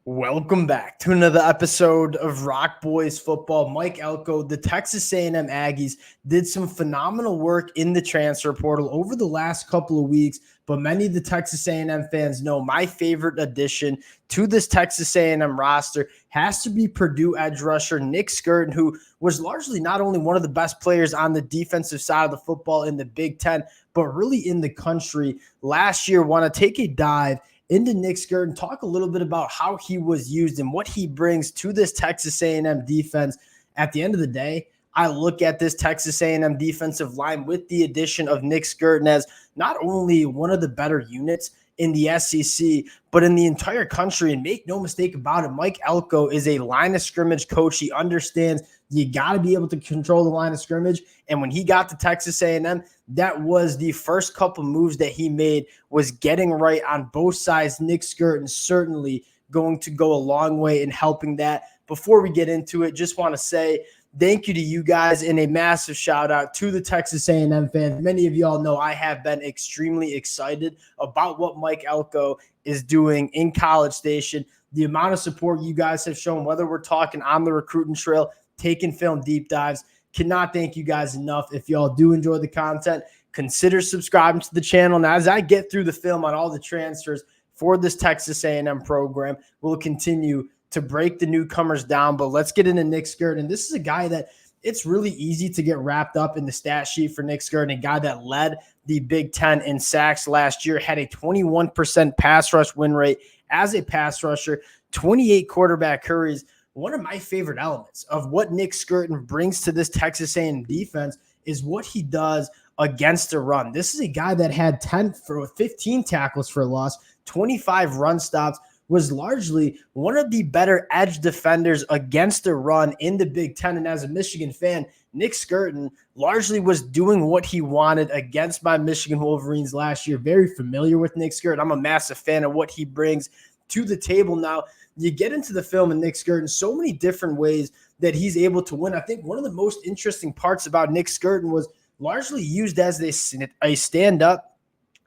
Welcome back to another episode of Rock Boys Football. Mike Elko, the Texas A&M Aggies, did some phenomenal work in the transfer portal over the last couple of weeks, but many of the Texas A&M fans know my favorite addition to this Texas A&M roster has to be Purdue edge rusher Nic Scourton, who was largely not only one of the best players on the defensive side of the football in the Big Ten, but really in the country last year. Want to take a dive into Nic Scourton, talk a little bit about how he was used and what he brings to this Texas A&M defense. At the end of the day, I look at this Texas A&M defensive line with the addition of Nic Scourton as not only one of the better units in the SEC, but in the entire country. And make no mistake about it, Mike Elko is a line of scrimmage coach. He understands you got to be able to control the line of scrimmage. And when he got to Texas A&M, that was the first couple moves that he made, was getting right on both sides. Nic Scourton certainly going to go a long way in helping that. Before we get into it, just want to say thank you to you guys and a massive shout out to the Texas A&M fans. Many of y'all know I have been extremely excited about what Mike Elko is doing in College Station. The amount of support you guys have shown, whether we're talking on the recruiting trail, taking film deep dives, cannot thank you guys enough. If y'all do enjoy the content, consider subscribing to the channel. Now, as I get through the film on all the transfers for this Texas A&M program, we'll continue to break the newcomers down. But let's get into Nic Scourton. This is a guy that it's really easy to get wrapped up in the stat sheet for Nic Scourton, a guy that led the Big Ten in sacks last year, had a 21% pass rush win rate as a pass rusher, 28 quarterback hurries. One of my favorite elements of what Nic Scourton brings to this Texas A&M defense is what he does against the run. This is a guy that had 15 tackles for loss, 25 run stops, was largely one of the better edge defenders against the run in the Big Ten. And as a Michigan fan, Nic Scourton largely was doing what he wanted against my Michigan Wolverines last year. Very familiar with Nic Scourton. I'm a massive fan of what he brings to the table. Now, you get into the film and Nic Scourton, so many different ways that he's able to win. I think one of the most interesting parts about Nic Scourton was largely used as a stand-up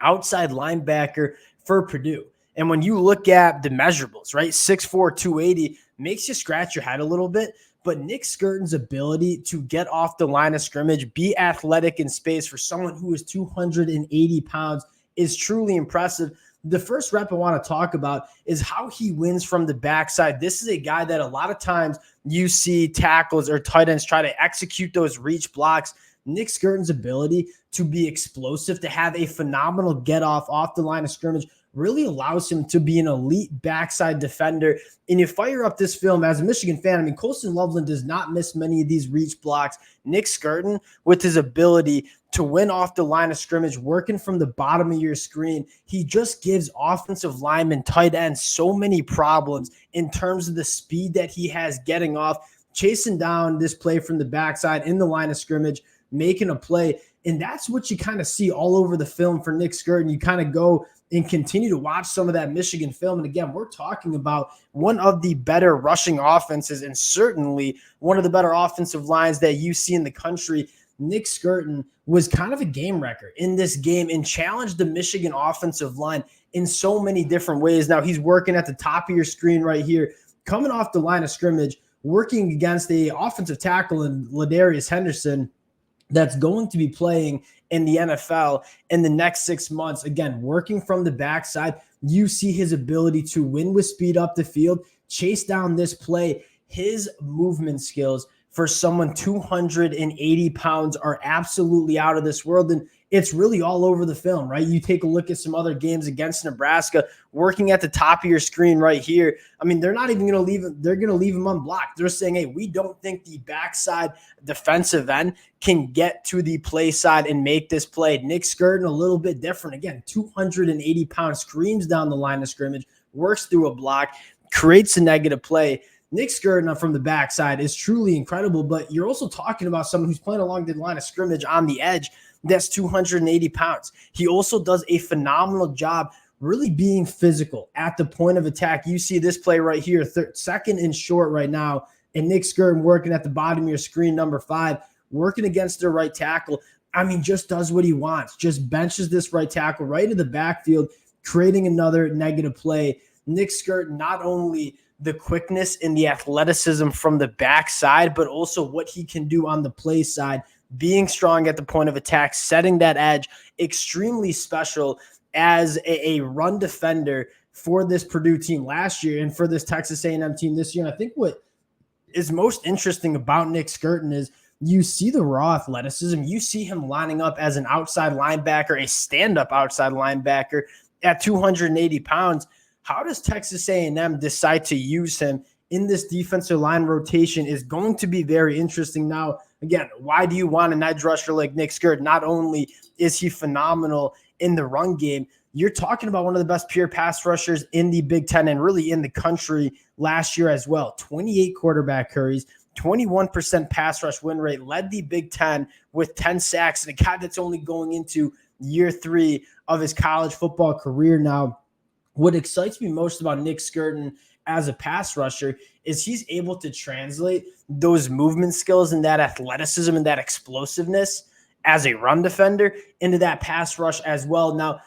outside linebacker for Purdue. And when you look at the measurables, right, 6'4", 280, makes you scratch your head a little bit. But Nic Scourton's ability to get off the line of scrimmage, be athletic in space for someone who is 280 pounds is truly impressive. The first rep I want to talk about is how he wins from the backside. This is a guy that a lot of times you see tackles or tight ends try to execute those reach blocks. Nic Scourton's ability to be explosive, to have a phenomenal get off the line of scrimmage, really allows him to be an elite backside defender. And you fire up this film as a Michigan fan. I mean, Colston Loveland does not miss many of these reach blocks. Nic Scourton, with his ability to win off the line of scrimmage, working from the bottom of your screen, he just gives offensive linemen, tight ends, so many problems in terms of the speed that he has getting off, chasing down this play from the backside in the line of scrimmage, making a play. And that's what you kind of see all over the film for Nic Scourton. You kind of go and continue to watch some of that Michigan film. And again, we're talking about one of the better rushing offenses and certainly one of the better offensive lines that you see in the country. Nic Scourton was kind of a game wrecker in this game and challenged the Michigan offensive line in so many different ways. Now he's working at the top of your screen right here, coming off the line of scrimmage, working against the offensive tackle in Ladarius Henderson that's going to be playing in the NFL in the next 6 months. Again, working from the backside, you see his ability to win with speed up the field, chase down this play. His movement skills for someone 280 pounds are absolutely out of this world. And it's really all over the film, right? You take a look at some other games against Nebraska, working at the top of your screen right here. I mean, they're not even going to leave him. They're going to leave him unblocked. They're saying, hey, we don't think the backside defensive end can get to the play side and make this play. Nic Scourton, a little bit different. Again, 280 pounds, screams down the line of scrimmage, works through a block, creates a negative play. Nic Scourton from the backside is truly incredible, but you're also talking about someone who's playing along the line of scrimmage on the edge that's 280 pounds. He also does a phenomenal job really being physical at the point of attack. You see this play right here, second and short right now, and Nic Scourton working at the bottom of your screen, number 5, working against their right tackle. I mean, just does what he wants, just benches this right tackle right into the backfield, creating another negative play. Nic Scourton, not only the quickness and the athleticism from the backside, but also what he can do on the play side, being strong at the point of attack, setting that edge, extremely special as a run defender for this Purdue team last year and for this Texas A&M team this year. And I think what is most interesting about Nic Scourton is you see the raw athleticism. You see him lining up as an outside linebacker, a stand-up outside linebacker at 280 pounds. How does Texas A&M decide to use him in this defensive line rotation is going to be very interesting. Now, again, why do you want an edge rusher like Nic Scourton? Not only is he phenomenal in the run game, you're talking about one of the best pure pass rushers in the Big Ten and really in the country last year as well. 28 quarterback hurries, 21% pass rush win rate, led the Big Ten with 10 sacks, and a guy that's only going into year 3 of his college football career now. What excites me most about Nic Scourton as a pass rusher is he's able to translate those movement skills and that athleticism and that explosiveness as a run defender into that pass rush as well. Now,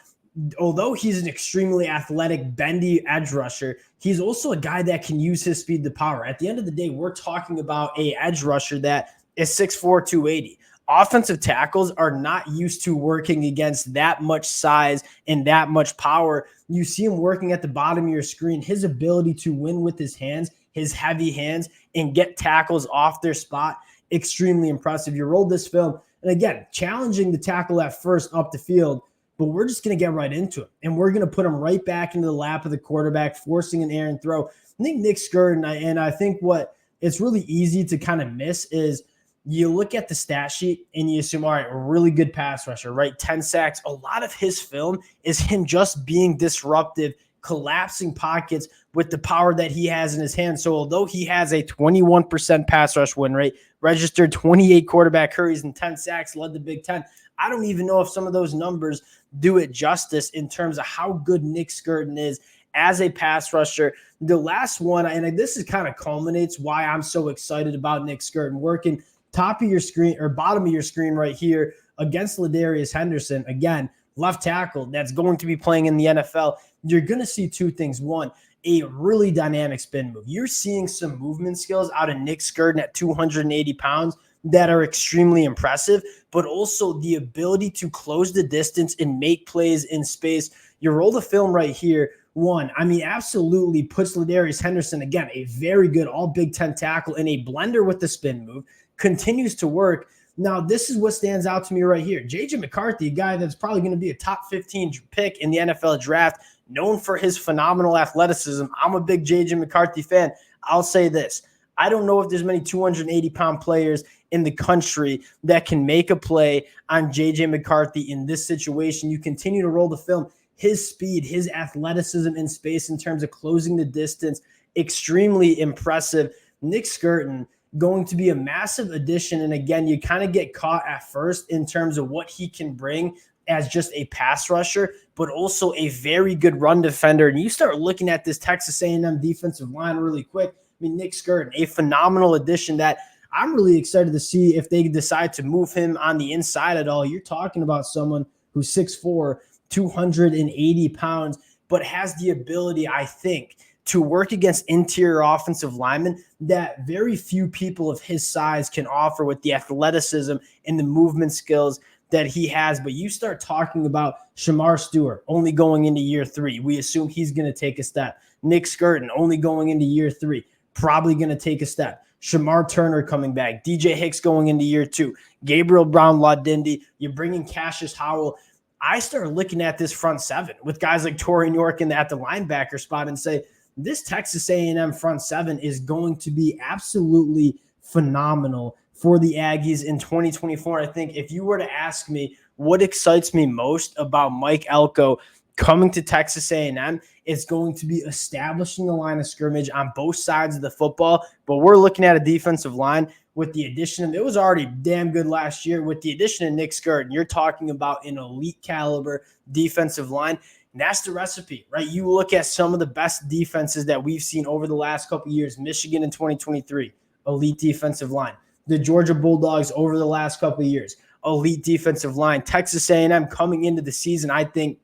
although he's an extremely athletic, bendy edge rusher, he's also a guy that can use his speed to power. At the end of the day, we're talking about a edge rusher that is 6'4", 280. Offensive tackles are not used to working against that much size and that much power. You see him working at the bottom of your screen. His ability to win with his hands, his heavy hands, and get tackles off their spot, extremely impressive. You rolled this film, and again, challenging the tackle at first up the field, but we're just going to get right into it, and we're going to put him right back into the lap of the quarterback, forcing an errant throw. I think Nic Scourton, and I think what it's really easy to kind of miss is you look at the stat sheet and you assume, all right, a really good pass rusher, right? 10 sacks. A lot of his film is him just being disruptive, collapsing pockets with the power that he has in his hands. So although he has a 21% pass rush win rate, registered 28 quarterback hurries and 10 sacks, led the Big Ten, I don't even know if some of those numbers do it justice in terms of how good Nic Scourton is as a pass rusher. The last one, and this is kind of culminates why I'm so excited about Nic Scourton working top of your screen or bottom of your screen right here against Ladarius Henderson. Again, left tackle that's going to be playing in the NFL. You're going to see two things. One, a really dynamic spin move. You're seeing some movement skills out of Nic Scourton at 280 pounds that are extremely impressive, but also the ability to close the distance and make plays in space. You roll the film right here. One, absolutely puts Ladarius Henderson, again, a very good all Big Ten tackle in a blender with the spin move, continues to work. Now, this is what stands out to me right here. J.J. McCarthy, a guy that's probably going to be a top 15 pick in the NFL draft, known for his phenomenal athleticism. I'm a big J.J. McCarthy fan. I'll say this. I don't know if there's many 280-pound players in the country that can make a play on J.J. McCarthy in this situation. You continue to roll the film. His speed, his athleticism in space in terms of closing the distance, extremely impressive. Nic Scourton going to be a massive addition. And again, you kind of get caught at first in terms of what he can bring as just a pass rusher, but also a very good run defender. And you start looking at this Texas A&M defensive line really quick. Nic Scourton, a phenomenal addition that I'm really excited to see if they decide to move him on the inside at all. You're talking about someone who's 6'4", 280 pounds, but has the ability, I think, to work against interior offensive linemen that very few people of his size can offer with the athleticism and the movement skills that he has. But you start talking about Shamar Stewart only going into year 3. We assume he's going to take a step. Nic Scourton only going into year 3, probably going to take a step. Shamar Turner coming back. DJ Hicks going into year 2. Gabriel Brown-Ladindi. You're bringing Cassius Howell. I start looking at this front seven with guys like Torian York at the linebacker spot and say, this Texas A&M front seven is going to be absolutely phenomenal for the Aggies in 2024. I think if you were to ask me what excites me most about Mike Elko coming to Texas A&M, it's going to be establishing the line of scrimmage on both sides of the football. But we're looking at a defensive line with the addition of, it was already damn good last year, with the addition of Nic Scourton. You're talking about an elite caliber defensive line. And that's the recipe, right? You look at some of the best defenses that we've seen over the last couple of years. Michigan in 2023, elite defensive line. The Georgia Bulldogs over the last couple of years, elite defensive line. Texas A&M coming into the season, I think,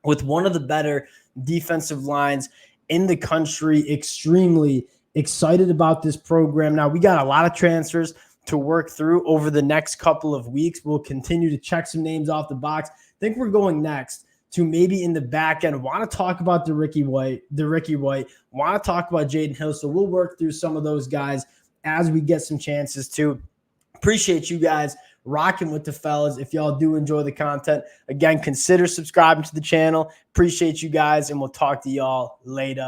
with one of the better defensive lines in the country. Extremely excited about this program. Now, we got a lot of transfers to work through over the next couple of weeks. We'll continue to check some names off the box. I think we're going next to maybe in the back end. Want to talk about the Ricky White, want to talk about Jaden Hill. So we'll work through some of those guys as we get some chances to. Appreciate you guys rocking with the fellas. If y'all do enjoy the content, again, consider subscribing to the channel. Appreciate you guys, and we'll talk to y'all later.